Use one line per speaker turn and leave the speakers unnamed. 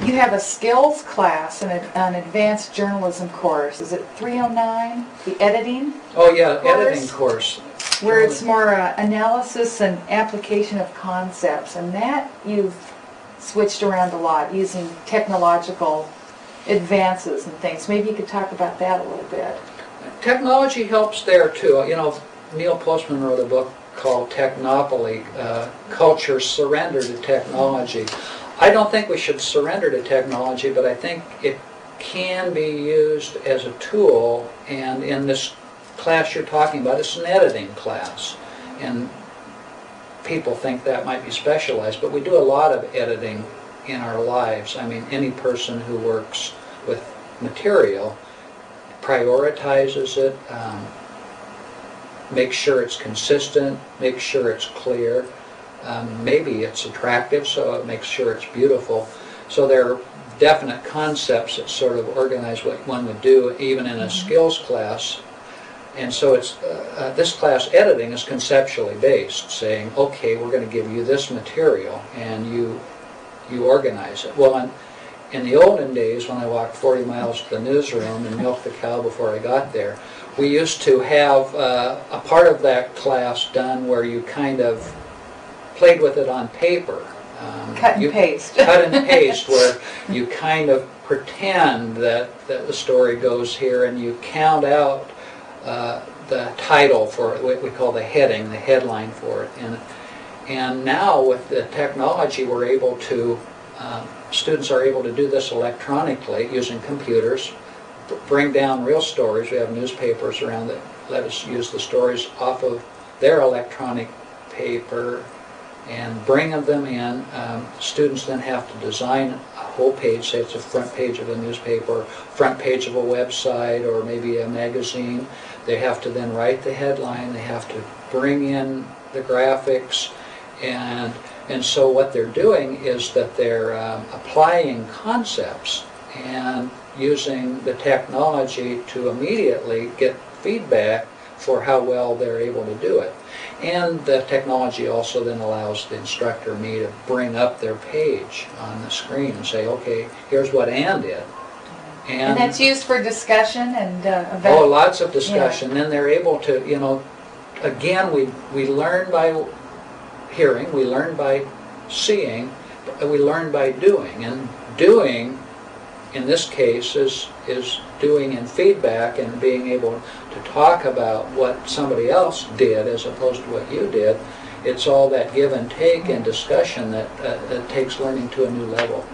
You have a skills class and an advanced journalism course. Is it 309? The editing?
Oh yeah, editing course.
Where it's more analysis and application of concepts, and that you've switched around a lot using technological advances and things. Maybe you could talk about that a little bit.
Technology helps there too. You know, Neil Postman wrote a book called Technopoly, Culture Surrender to Technology. I don't think we should surrender to technology, but I think it can be used as a tool, and in this class you're talking about, it's an editing class, and people think that might be specialized, but we do a lot of editing in our lives. I mean, any person who works with material prioritizes it, makes sure it's consistent, makes sure it's clear, maybe it's attractive, so it makes sure it's beautiful. So there are definite concepts that sort of organize what one would do even in a skills class. And so it's this class, editing, is conceptually based, saying, okay, we're going to give you this material and you organize it. Well, in the olden days, when I walked 40 miles to the newsroom and milked the cow before I got there, we used to have a part of that class done where you kind of played with it on paper.
Cut and paste.
Cut and paste, where you kind of pretend that the story goes here, and you count out the title for it, what we call the heading, the headline for it. And now with the technology, we're able to, students are able to do this electronically using computers, bring down real stories. We have newspapers around that let us use the stories off of their electronic paper and bring them in. Students then have to design a whole page, say it's a front page of a newspaper, front page of a website, or maybe a magazine. They have to then write the headline, they have to bring in the graphics, and so what they're doing is that they're applying concepts and using the technology to immediately get feedback for how well they're able to do it. And the technology also then allows the instructor, me, to bring up their page on the screen and say, okay, here's what Ann did.
And that's used for discussion and
oh, lots of discussion. Yeah. Then they're able to, you know, again, we learn by hearing, we learn by seeing, we learn by doing. And doing, in this case, is doing in feedback and being able to talk about what somebody else did as opposed to what you did. It's all that give and take and discussion that takes learning to a new level.